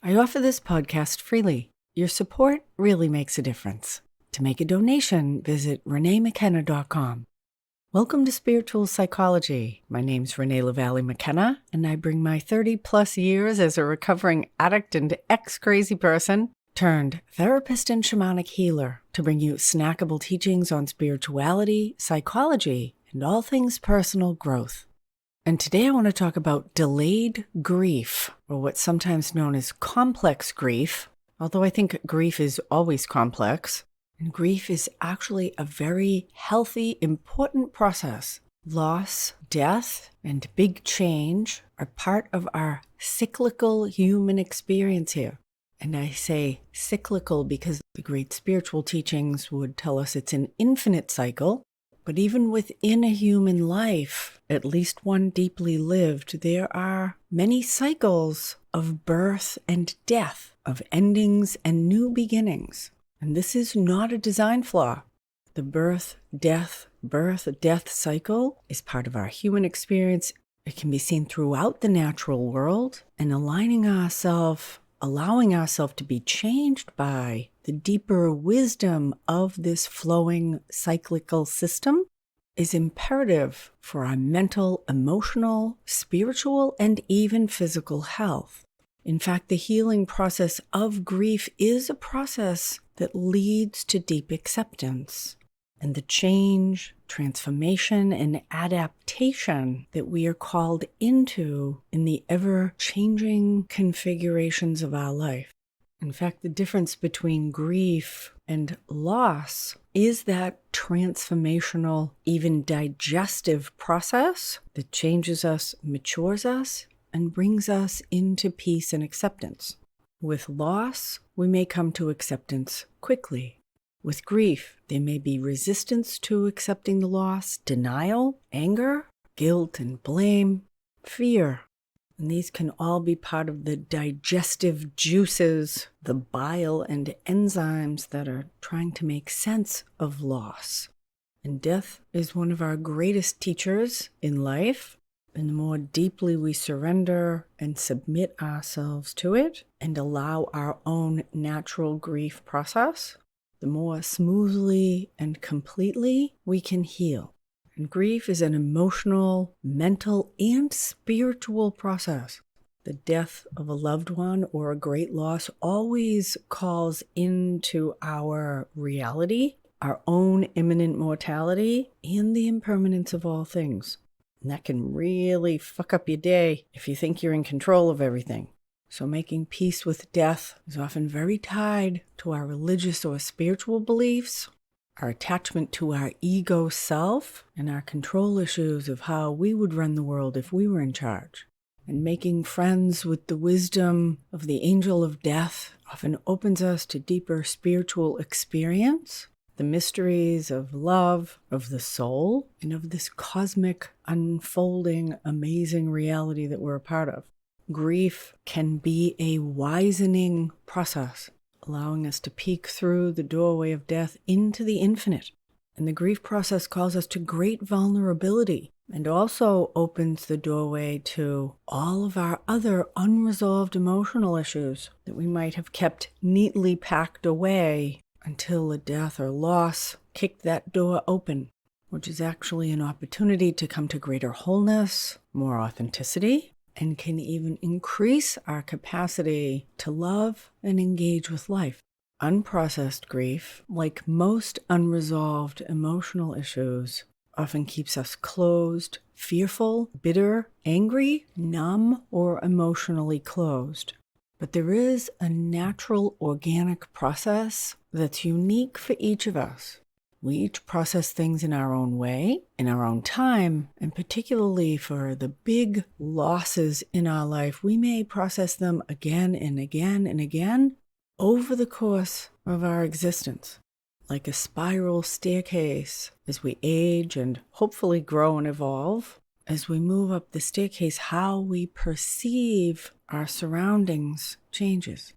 I offer this podcast freely. Your support really makes a difference. To make a donation, visit reneemckenna.com. Welcome to Spiritual Psychology. My name's Renee McKenna, and I bring my 30-plus years as a recovering addict and ex-crazy person turned therapist and shamanic healer to bring you snackable teachings on spirituality, psychology, and all things personal growth. And today I want to talk about delayed grief, or what's sometimes known as complex grief, although I think grief is always complex. And grief is actually a very healthy, important process. Loss, death, and big change are part of our cyclical human experience here. And I say cyclical because the great spiritual teachings would tell us it's an infinite cycle. But even within a human life, at least one deeply lived, there are many cycles of birth and death, of endings and new beginnings. And this is not a design flaw. The birth-death cycle is part of our human experience. It can be seen throughout the natural world, and allowing ourselves to be changed by the deeper wisdom of this flowing cyclical system is imperative for our mental, emotional, spiritual, and even physical health. In fact, the healing process of grief is a process that leads to deep acceptance and the change, transformation, and adaptation that we are called into in the ever-changing configurations of our life. In fact, the difference between grief and loss is that transformational, even digestive process that changes us, matures us, and brings us into peace and acceptance. With loss, we may come to acceptance quickly. With grief, there may be resistance to accepting the loss, denial, anger, guilt and blame, fear. And these can all be part of the digestive juices, the bile and enzymes that are trying to make sense of loss. And death is one of our greatest teachers in life. And the more deeply we surrender and submit ourselves to it and allow our own natural grief process, the more smoothly and completely we can heal. And grief is an emotional, mental, and spiritual process. The death of a loved one or a great loss always calls into our reality, our own imminent mortality, and the impermanence of all things. And that can really fuck up your day if you think you're in control of everything. So making peace with death is often very tied to our religious or spiritual beliefs, our attachment to our ego self, and our control issues of how we would run the world if we were in charge. And making friends with the wisdom of the angel of death often opens us to deeper spiritual experience, the mysteries of love, of the soul, and of this cosmic, unfolding, amazing reality that we're a part of. Grief can be a wisening process, allowing us to peek through the doorway of death into the infinite. And the grief process calls us to great vulnerability and also opens the doorway to all of our other unresolved emotional issues that we might have kept neatly packed away until a death or loss kicked that door open, which is actually an opportunity to come to greater wholeness, more authenticity, and can even increase our capacity to love and engage with life. Unprocessed grief, like most unresolved emotional issues, often keeps us closed, fearful, bitter, angry, numb, or emotionally closed. But there is a natural, organic process that's unique for each of us. We each process things in our own way, in our own time, and particularly for the big losses in our life, we may process them again and again and again over the course of our existence, like a spiral staircase as we age and hopefully grow and evolve. As we move up the staircase, how we perceive our surroundings changes.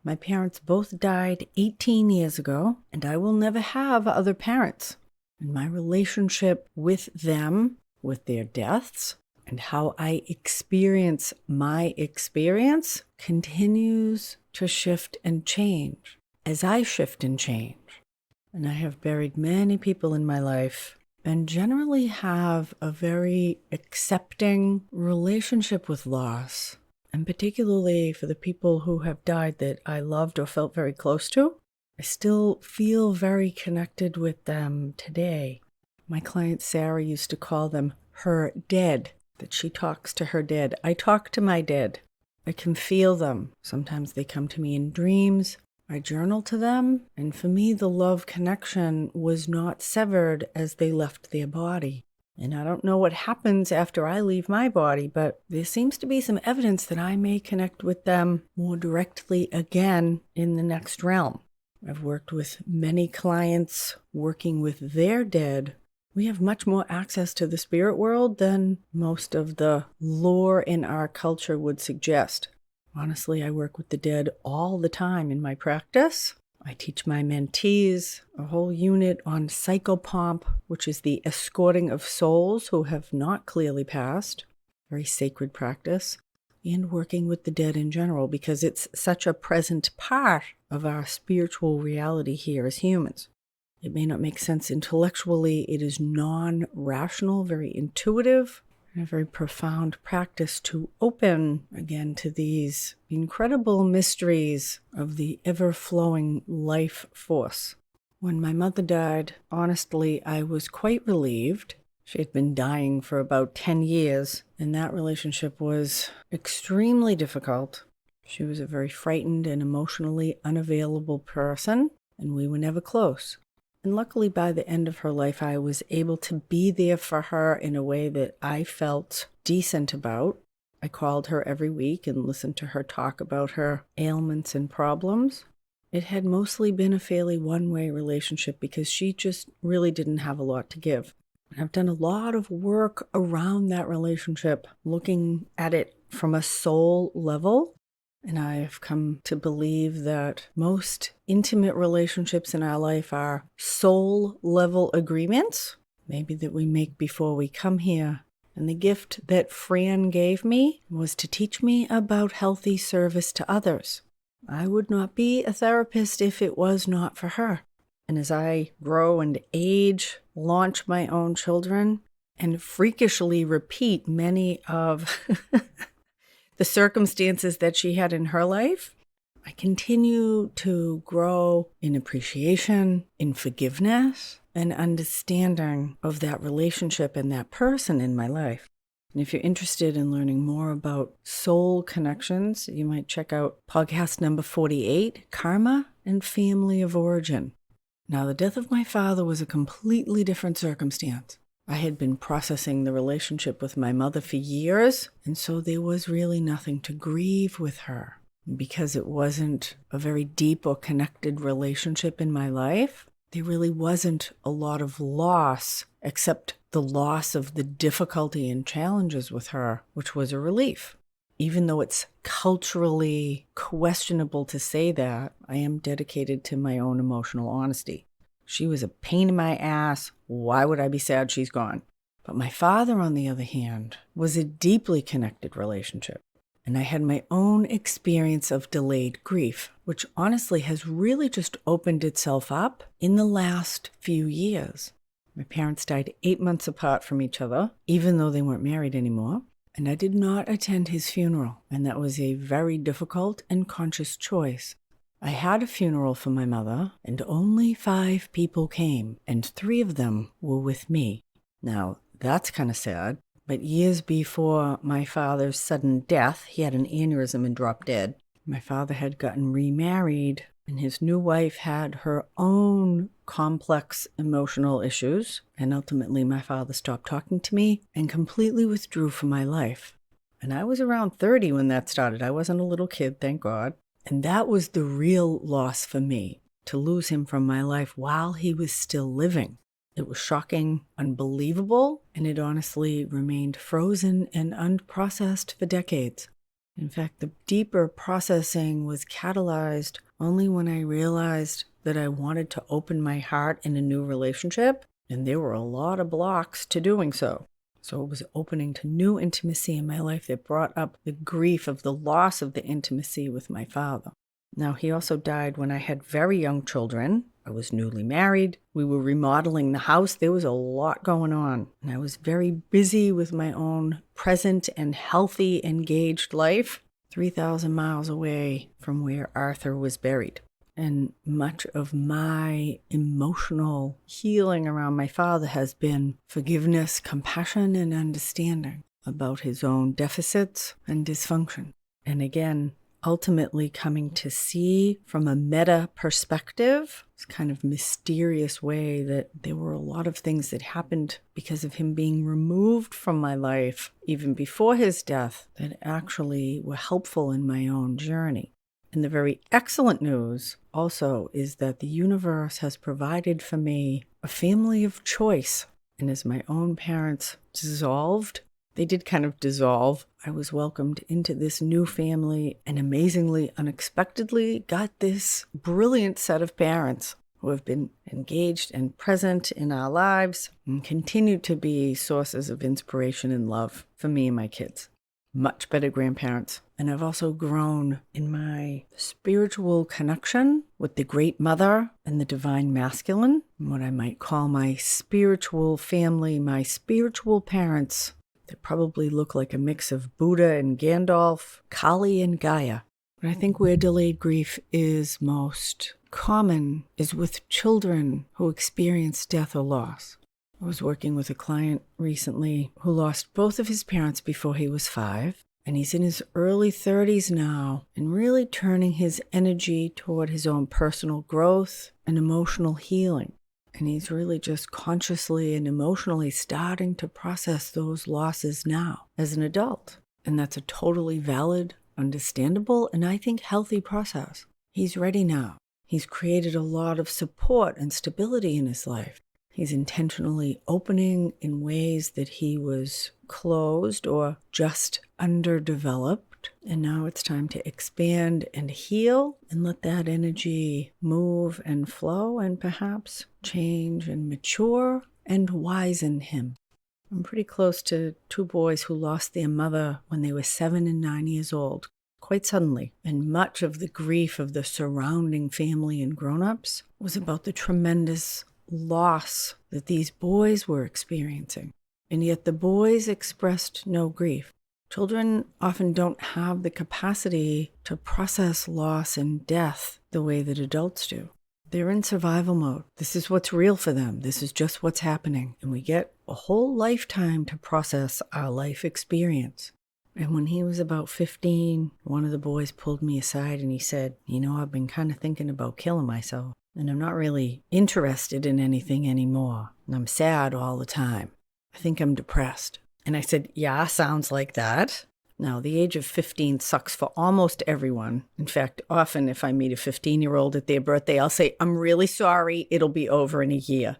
My parents both died 18 years ago, and I will never have other parents. And my relationship with them, with their deaths, And how I experience my experience continues to shift and change as I shift and change. And I have buried many people in my life and generally have a very accepting relationship with loss. And particularly for the people who have died that I loved or felt very close to, I still feel very connected with them today. My client Sarah used to call them her dead, that she talks to her dead. I talk to my dead. I can feel them. Sometimes they come to me in dreams. I journal to them, and for me, the love connection was not severed as they left their body. And I don't know what happens after I leave my body, but there seems to be some evidence that I may connect with them more directly again in the next realm. I've worked with many clients working with their dead. We have much more access to the spirit world than most of the lore in our culture would suggest. Honestly, I work with the dead all the time in my practice. I teach my mentees a whole unit on psychopomp, which is the escorting of souls who have not clearly passed. Very sacred practice. And working with the dead in general, because it's such a present part of our spiritual reality here as humans. It may not make sense intellectually. It is non-rational, very intuitive, and a very profound practice to open again to these incredible mysteries of the ever-flowing life force. When my mother died, honestly, I was quite relieved. She had been dying for about 10 years, and that relationship was extremely difficult. She was a very frightened and emotionally unavailable person, and we were never close. And luckily, by the end of her life, I was able to be there for her in a way that I felt decent about. I called her every week and listened to her talk about her ailments and problems. It had mostly been a fairly one-way relationship because she just really didn't have a lot to give. I've done a lot of work around that relationship, looking at it from a soul level. And I've come to believe that most intimate relationships in our life are soul level agreements, maybe that we make before we come here. And the gift that Fran gave me was to teach me about healthy service to others. I would not be a therapist if it was not for her. And as I grow and age, launch my own children, and freakishly repeat many of the circumstances that she had in her life, I continue to grow in appreciation, in forgiveness, and understanding of that relationship and that person in my life. And if you're interested in learning more about soul connections, you might check out podcast number 48, Karma and Family of Origin. Now, the death of my father was a completely different circumstance. I had been processing the relationship with my mother for years, and so there was really nothing to grieve with her. Because it wasn't a very deep or connected relationship in my life, there really wasn't a lot of loss, except the loss of the difficulty and challenges with her, which was a relief. Even though it's culturally questionable to say that, I am dedicated to my own emotional honesty. She was a pain in my ass. Why would I be sad she's gone? But my father, on the other hand, was a deeply connected relationship. And I had my own experience of delayed grief, which honestly has really just opened itself up in the last few years. My parents died 8 months apart from each other, even though they weren't married anymore. And I did not attend his funeral, and that was a very difficult and conscious choice. I had a funeral for my mother, and only 5 people came, and 3 of them were with me. Now, that's kind of sad, but years before my father's sudden death, he had an aneurysm and dropped dead. My father had gotten remarried, and his new wife had her own complex emotional issues, and ultimately my father stopped talking to me and completely withdrew from my life. And I was around 30 when that started. I wasn't a little kid, thank God. And that was the real loss for me, to lose him from my life while he was still living. It was shocking, unbelievable, and it honestly remained frozen and unprocessed for decades. In fact, the deeper processing was catalyzed only when I realized that I wanted to open my heart in a new relationship, and there were a lot of blocks to doing so. So it was opening to new intimacy in my life that brought up the grief of the loss of the intimacy with my father. Now, he also died when I had very young children. I was newly married. We were remodeling the house. There was a lot going on. And I was very busy with my own present and healthy, engaged life, 3,000 miles away from where Arthur was buried. And much of my emotional healing around my father has been forgiveness, compassion, and understanding about his own deficits and dysfunction. And again, ultimately coming to see from a meta perspective, this kind of mysterious way, that there were a lot of things that happened because of him being removed from my life, even before his death, that actually were helpful in my own journey. And the very excellent news also is that the universe has provided for me a family of choice. And as my own parents dissolved, they did kind of dissolve, I was welcomed into this new family and amazingly, unexpectedly got this brilliant set of parents who have been engaged and present in our lives and continue to be sources of inspiration and love for me and my kids. Much better grandparents. And I've also grown in my spiritual connection with the Great Mother and the Divine Masculine, what I might call my spiritual family, my spiritual parents. They probably look like a mix of Buddha and Gandalf, Kali and Gaia. But I think where delayed grief is most common is with children who experience death or loss. I was working with a client recently who lost both of his parents before he was 5, and he's in his early 30s now and really turning his energy toward his own personal growth and emotional healing. And he's really just consciously and emotionally starting to process those losses now as an adult. And that's a totally valid, understandable, and I think healthy process. He's ready now. He's created a lot of support and stability in his life. He's intentionally opening in ways that he was closed or just underdeveloped. And now it's time to expand and heal and let that energy move and flow and perhaps change and mature and wisen him. I'm pretty close to 2 boys who lost their mother when they were 7 and 9 years old, quite suddenly. And much of the grief of the surrounding family and grown-ups was about the tremendous loss that these boys were experiencing. And yet the boys expressed no grief. Children often don't have the capacity to process loss and death the way that adults do. They're in survival mode. This is what's real for them. This is just what's happening. And we get a whole lifetime to process our life experience. And when he was about 15, one of the boys pulled me aside and he said, I've been kind of thinking about killing myself. And I'm not really interested in anything anymore. And I'm sad all the time. I think I'm depressed. And I said, yeah, sounds like that. Now, the age of 15 sucks for almost everyone. In fact, often if I meet a 15-year-old at their birthday, I'll say, I'm really sorry, it'll be over in a year.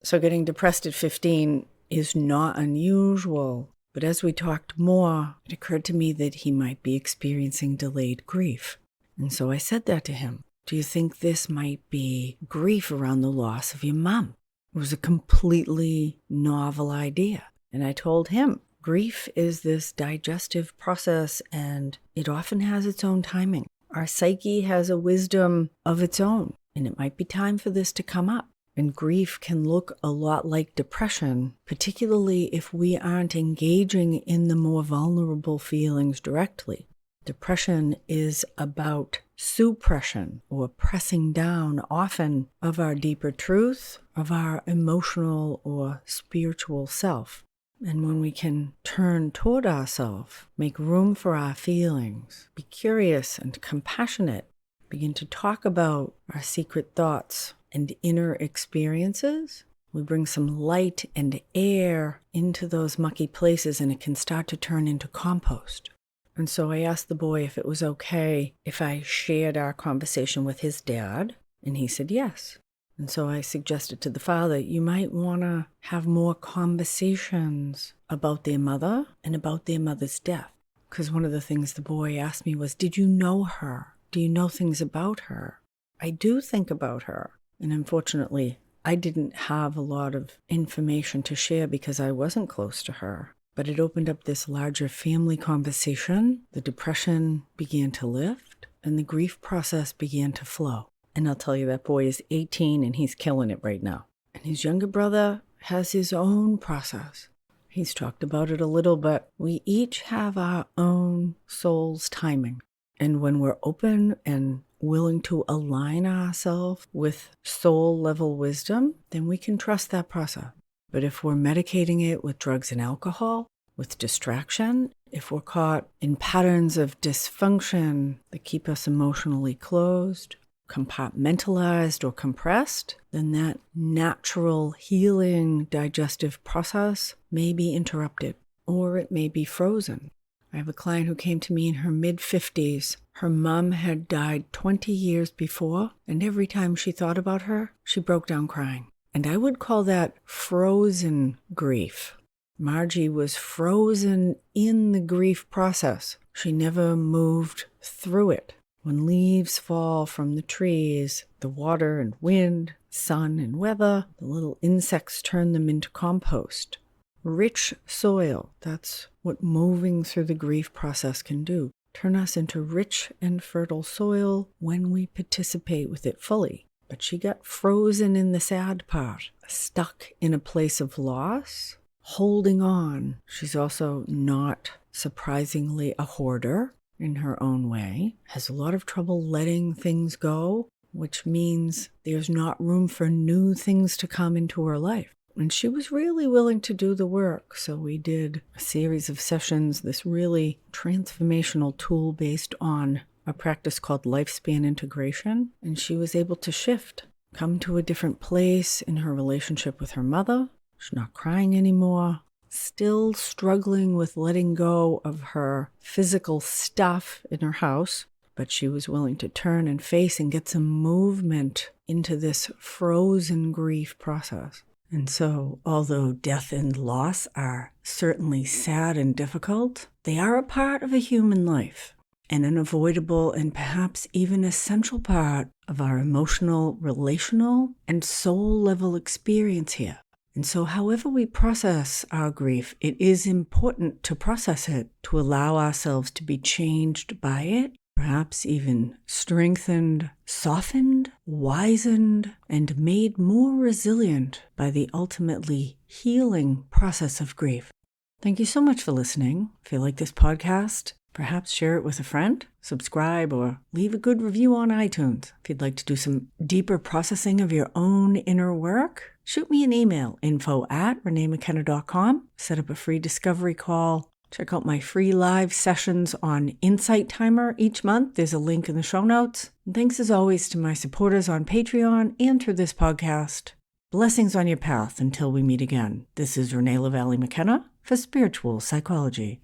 So getting depressed at 15 is not unusual. But as we talked more, it occurred to me that he might be experiencing delayed grief. And so I said that to him. Do you think this might be grief around the loss of your mom? It was a completely novel idea. And I told him, grief is this digestive process and it often has its own timing. Our psyche has a wisdom of its own, and it might be time for this to come up. And grief can look a lot like depression, particularly if we aren't engaging in the more vulnerable feelings directly. Depression is about suppression or pressing down often of our deeper truth, of our emotional or spiritual self. And when we can turn toward ourselves, make room for our feelings, be curious and compassionate, begin to talk about our secret thoughts and inner experiences, we bring some light and air into those mucky places and it can start to turn into compost. And so I asked the boy if it was okay if I shared our conversation with his dad, and he said yes. And so I suggested to the father, you might want to have more conversations about their mother and about their mother's death. Because one of the things the boy asked me was, did you know her? Do you know things about her? I do think about her. And unfortunately, I didn't have a lot of information to share because I wasn't close to her. But it opened up this larger family conversation. The depression began to lift and the grief process began to flow. And I'll tell you, that boy is 18 and he's killing it right now. And his younger brother has his own process. He's talked about it a little, but we each have our own soul's timing. And when we're open and willing to align ourselves with soul-level wisdom, then we can trust that process. But if we're medicating it with drugs and alcohol, with distraction, if we're caught in patterns of dysfunction that keep us emotionally closed, compartmentalized, or compressed, then that natural healing digestive process may be interrupted, or it may be frozen. I have a client who came to me in her mid-50s. Her mom had died 20 years before, and every time she thought about her, she broke down crying. And I would call that frozen grief. Margie was frozen in the grief process. She never moved through it. When leaves fall from the trees, the water and wind, sun and weather, the little insects turn them into compost. Rich soil, that's what moving through the grief process can do. Turn us into rich and fertile soil when we participate with it fully. But she got frozen in the sad part, stuck in a place of loss, holding on. She's also not surprisingly a hoarder in her own way, has a lot of trouble letting things go, which means there's not room for new things to come into her life. And she was really willing to do the work. So we did a series of sessions, this really transformational tool based on a practice called lifespan integration. And she was able to shift, come to a different place in her relationship with her mother. She's not crying anymore, still struggling with letting go of her physical stuff in her house. But she was willing to turn and face and get some movement into this frozen grief process. And so, although death and loss are certainly sad and difficult, they are a part of a human life and an avoidable and perhaps even essential part of our emotional, relational, and soul-level experience here. And so, however we process our grief, it is important to process it, to allow ourselves to be changed by it, perhaps even strengthened, softened, wizened, and made more resilient by the ultimately healing process of grief. Thank you so much for listening. If you like this podcast, perhaps share it with a friend, subscribe, or leave a good review on iTunes. If you'd like to do some deeper processing of your own inner work, shoot me an email, info@reneemckenna.com. Set up a free discovery call. Check out my free live sessions on Insight Timer each month. There's a link in the show notes. And thanks as always to my supporters on Patreon and through this podcast. Blessings on your path until we meet again. This is Renee McKenna for Spiritual Psychology.